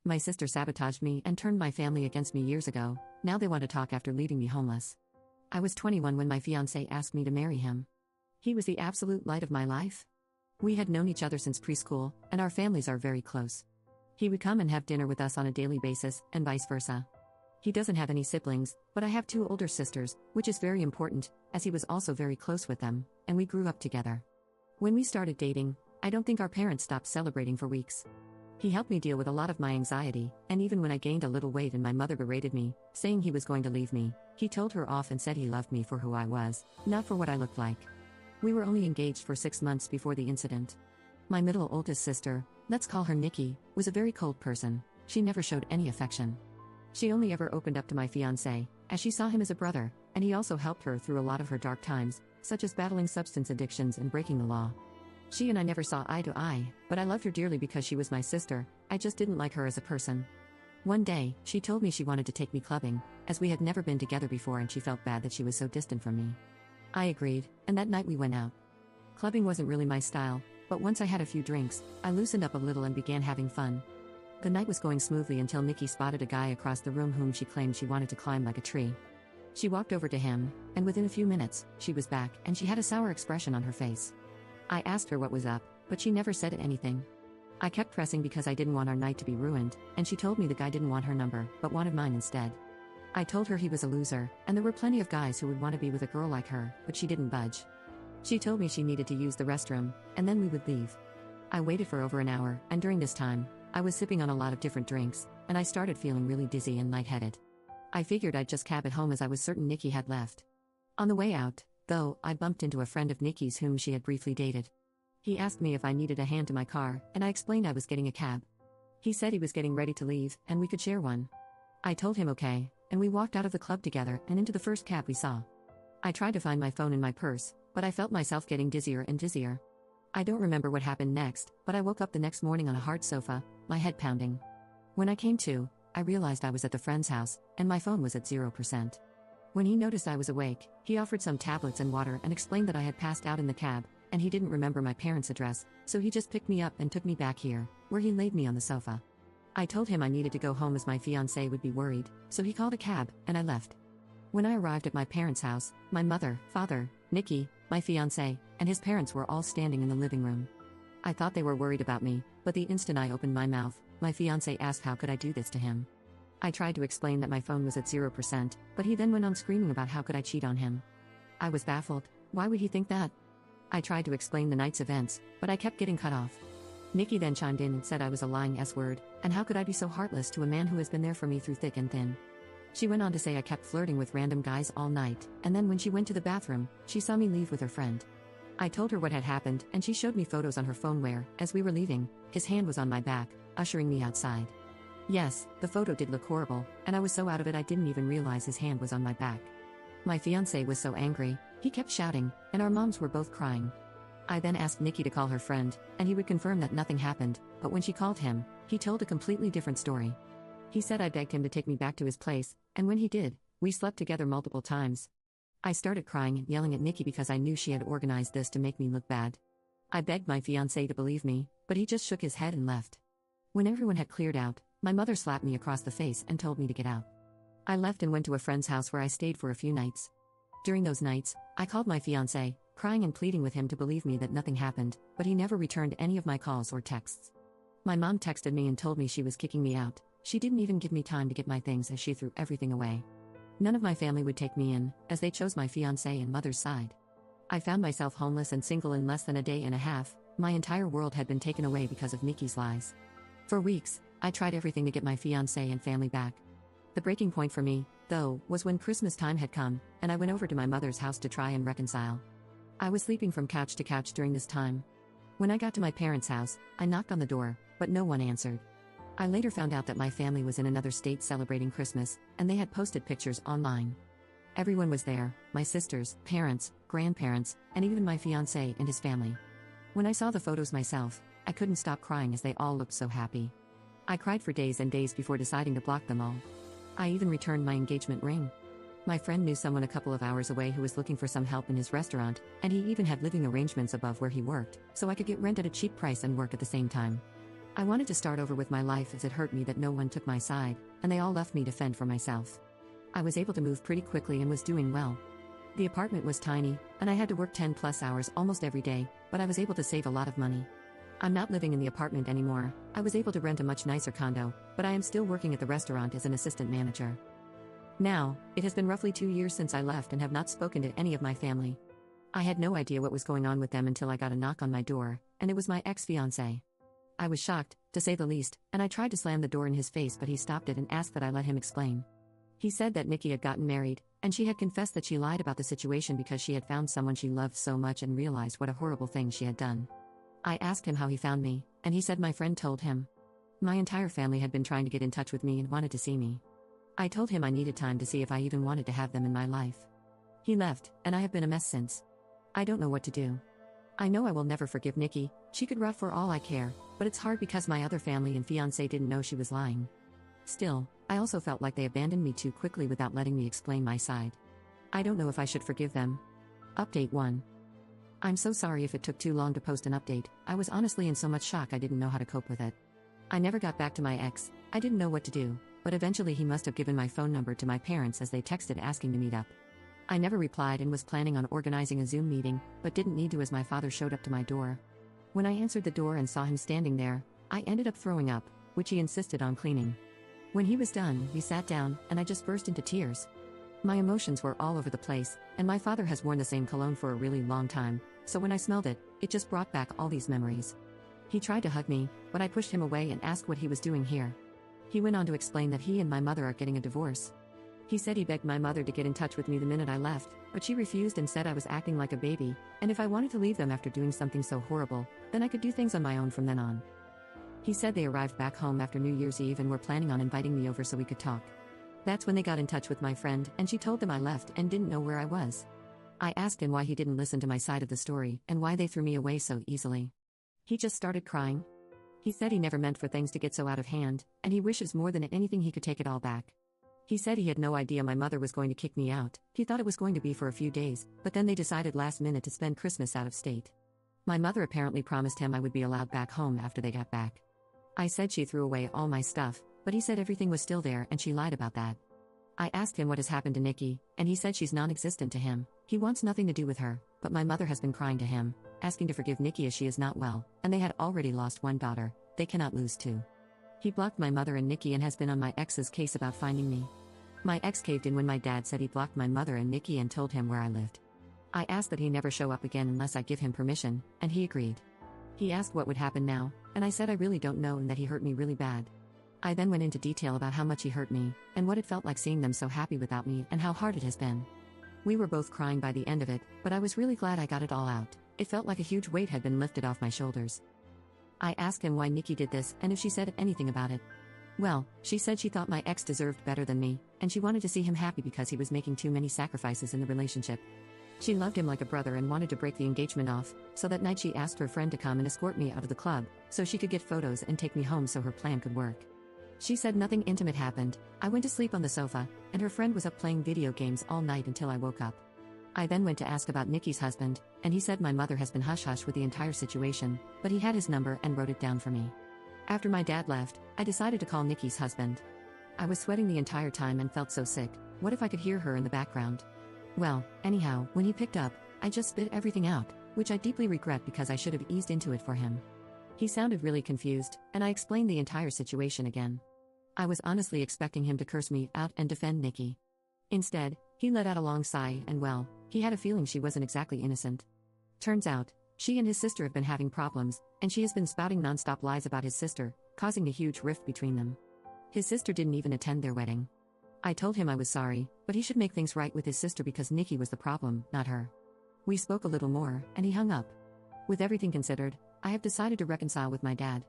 My sister sabotaged me and turned my family against me years ago. Now they want to talk after leaving me homeless. I was 21 when my fiancé asked me to marry him. He was the absolute light of my life. We had known each other since preschool, and our families are very close. He would come and have dinner with us on a daily basis, and vice versa. He doesn't have any siblings, but I have 2 older sisters, which is very important, as he was also very close with them, and we grew up together. When we started dating, I don't think our parents stopped celebrating for weeks. He helped me deal with a lot of my anxiety, and even when I gained a little weight and my mother berated me, saying he was going to leave me, he told her off and said he loved me for who I was, not for what I looked like. We were only engaged for 6 months before the incident. My middle oldest sister, let's call her Nikki, was a very cold person. She never showed any affection. She only ever opened up to my fiancé, as she saw him as a brother, and he also helped her through a lot of her dark times, such as battling substance addictions and breaking the law. She and I never saw eye to eye, but I loved her dearly because she was my sister. I just didn't like her as a person. One day, she told me she wanted to take me clubbing, as we had never been together before and she felt bad that she was so distant from me. I agreed, and that night we went out. Clubbing wasn't really my style, but once I had a few drinks, I loosened up a little and began having fun. The night was going smoothly until Nikki spotted a guy across the room whom she claimed she wanted to climb like a tree. She walked over to him, and within a few minutes, she was back and she had a sour expression on her face. I asked her what was up, but she never said anything. I kept pressing because I didn't want our night to be ruined, and she told me the guy didn't want her number, but wanted mine instead. I told her he was a loser, and there were plenty of guys who would want to be with a girl like her, but she didn't budge. She told me she needed to use the restroom, and then we would leave. I waited for over an hour, and during this time, I was sipping on a lot of different drinks, and I started feeling really dizzy and lightheaded. I figured I'd just cab it home as I was certain Nikki had left. On the way out, though, I bumped into a friend of Nikki's whom she had briefly dated. He asked me if I needed a hand to my car, and I explained I was getting a cab. He said he was getting ready to leave, and we could share one. I told him okay, and we walked out of the club together and into the first cab we saw. I tried to find my phone in my purse, but I felt myself getting dizzier and dizzier. I don't remember what happened next, but I woke up the next morning on a hard sofa, my head pounding. When I came to, I realized I was at the friend's house, and my phone was at 0%. When he noticed I was awake, he offered some tablets and water and explained that I had passed out in the cab, and he didn't remember my parents' address, so he just picked me up and took me back here, where he laid me on the sofa. I told him I needed to go home as my fiancé would be worried, so he called a cab, and I left. When I arrived at my parents' house, my mother, father, Nikki, my fiancé, and his parents were all standing in the living room. I thought they were worried about me, but the instant I opened my mouth, my fiancé asked how could I do this to him. I tried to explain that my phone was at 0%, but he then went on screaming about how could I cheat on him. I was baffled. Why would he think that? I tried to explain the night's events, but I kept getting cut off. Nikki then chimed in and said I was a lying S-word, and how could I be so heartless to a man who has been there for me through thick and thin. She went on to say I kept flirting with random guys all night, and then when she went to the bathroom, she saw me leave with her friend. I told her what had happened, and she showed me photos on her phone where, as we were leaving, his hand was on my back, ushering me outside. Yes, the photo did look horrible, and I was so out of it I didn't even realize his hand was on my back. My fiancé was so angry, he kept shouting, and our moms were both crying. I then asked Nikki to call her friend, and he would confirm that nothing happened, but when she called him, he told a completely different story. He said I begged him to take me back to his place, and when he did, we slept together multiple times. I started crying and yelling at Nikki because I knew she had organized this to make me look bad. I begged my fiancé to believe me, but he just shook his head and left. When everyone had cleared out, my mother slapped me across the face and told me to get out. I left and went to a friend's house where I stayed for a few nights. During those nights, I called my fiancé, crying and pleading with him to believe me that nothing happened, but he never returned any of my calls or texts. My mom texted me and told me she was kicking me out. She didn't even give me time to get my things as she threw everything away. None of my family would take me in, as they chose my fiancé and mother's side. I found myself homeless and single in less than a day and a half. My entire world had been taken away because of Nikki's lies. For weeks, I tried everything to get my fiancé and family back. The breaking point for me, though, was when Christmas time had come, and I went over to my mother's house to try and reconcile. I was sleeping from couch to couch during this time. When I got to my parents' house, I knocked on the door, but no one answered. I later found out that my family was in another state celebrating Christmas, and they had posted pictures online. Everyone was there, my sisters, parents, grandparents, and even my fiancé and his family. When I saw the photos myself, I couldn't stop crying as they all looked so happy. I cried for days and days before deciding to block them all. I even returned my engagement ring. My friend knew someone a couple of hours away who was looking for some help in his restaurant, and he even had living arrangements above where he worked, so I could get rent at a cheap price and work at the same time. I wanted to start over with my life as it hurt me that no one took my side, and they all left me to fend for myself. I was able to move pretty quickly and was doing well. The apartment was tiny, and I had to work 10+ hours almost every day, but I was able to save a lot of money. I'm not living in the apartment anymore. I was able to rent a much nicer condo, but I am still working at the restaurant as an assistant manager. Now, it has been roughly 2 years since I left and have not spoken to any of my family. I had no idea what was going on with them until I got a knock on my door, and it was my ex-fiancé. I was shocked, to say the least, and I tried to slam the door in his face, but he stopped it and asked that I let him explain. He said that Nikki had gotten married, and she had confessed that she lied about the situation because she had found someone she loved so much and realized what a horrible thing she had done. I asked him how he found me, and he said my friend told him. My entire family had been trying to get in touch with me and wanted to see me. I told him I needed time to see if I even wanted to have them in my life. He left, and I have been a mess since. I don't know what to do. I know I will never forgive Nikki. She could rot for all I care, but it's hard because my other family and fiancé didn't know she was lying. Still, I also felt like they abandoned me too quickly without letting me explain my side. I don't know if I should forgive them. Update 1. I'm so sorry if it took too long to post an update. I was honestly in so much shock I didn't know how to cope with it. I never got back to my ex. I didn't know what to do, but eventually he must have given my phone number to my parents as they texted asking to meet up. I never replied and was planning on organizing a Zoom meeting, but didn't need to as my father showed up to my door. When I answered the door and saw him standing there, I ended up throwing up, which he insisted on cleaning. When he was done, we sat down, and I just burst into tears. My emotions were all over the place, and my father has worn the same cologne for a really long time, so when I smelled it, it just brought back all these memories. He tried to hug me, but I pushed him away and asked what he was doing here. He went on to explain that he and my mother are getting a divorce. He said he begged my mother to get in touch with me the minute I left, but she refused and said I was acting like a baby, and if I wanted to leave them after doing something so horrible, then I could do things on my own from then on. He said they arrived back home after New Year's Eve and were planning on inviting me over so we could talk. That's when they got in touch with my friend, and she told them I left and didn't know where I was. I asked him why he didn't listen to my side of the story and why they threw me away so easily. He just started crying. He said he never meant for things to get so out of hand, and he wishes more than anything he could take it all back. He said he had no idea my mother was going to kick me out. He thought it was going to be for a few days, but then they decided last minute to spend Christmas out of state. My mother apparently promised him I would be allowed back home after they got back. I said she threw away all my stuff, but he said everything was still there and she lied about that. I asked him what has happened to Nikki, and he said she's non-existent to him. He wants nothing to do with her, but my mother has been crying to him, asking to forgive Nikki as she is not well, and they had already lost one daughter. They cannot lose two. He blocked my mother and Nikki and has been on my ex's case about finding me. My ex caved in when my dad said he blocked my mother and Nikki and told him where I lived. I asked that he never show up again unless I give him permission, and he agreed. He asked what would happen now, and I said I really don't know and that he hurt me really bad. I then went into detail about how much he hurt me, and what it felt like seeing them so happy without me and how hard it has been. We were both crying by the end of it, but I was really glad I got it all out. It felt like a huge weight had been lifted off my shoulders. I asked him why Nikki did this and if she said anything about it. Well, she said she thought my ex deserved better than me, and she wanted to see him happy because he was making too many sacrifices in the relationship. She loved him like a brother and wanted to break the engagement off, so that night she asked her friend to come and escort me out of the club, so she could get photos and take me home so her plan could work. She said nothing intimate happened. I went to sleep on the sofa, and her friend was up playing video games all night until I woke up. I then went to ask about Nikki's husband, and he said my mother has been hush-hush with the entire situation, but he had his number and wrote it down for me. After my dad left, I decided to call Nikki's husband. I was sweating the entire time and felt so sick. What if I could hear her in the background? Well, anyhow, when he picked up, I just spit everything out, which I deeply regret because I should have eased into it for him. He sounded really confused, and I explained the entire situation again. I was honestly expecting him to curse me out and defend Nikki. Instead, he let out a long sigh and well, he had a feeling she wasn't exactly innocent. Turns out, she and his sister have been having problems, and she has been spouting non-stop lies about his sister, causing a huge rift between them. His sister didn't even attend their wedding. I told him I was sorry, but he should make things right with his sister because Nikki was the problem, not her. We spoke a little more, and he hung up. With everything considered, I have decided to reconcile with my dad.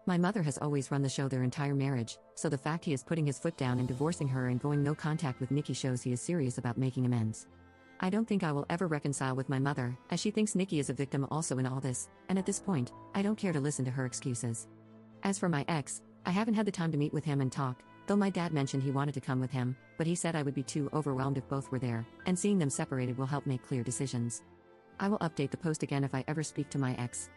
My mother has always run the show their entire marriage, so the fact he is putting his foot down and divorcing her and going no contact with Nikki shows he is serious about making amends. I don't think I will ever reconcile with my mother, as she thinks Nikki is a victim also in all this, and at this point, I don't care to listen to her excuses. As for my ex, I haven't had the time to meet with him and talk, though my dad mentioned he wanted to come with him, but he said I would be too overwhelmed if both were there, and seeing them separated will help make clear decisions. I will update the post again if I ever speak to my ex.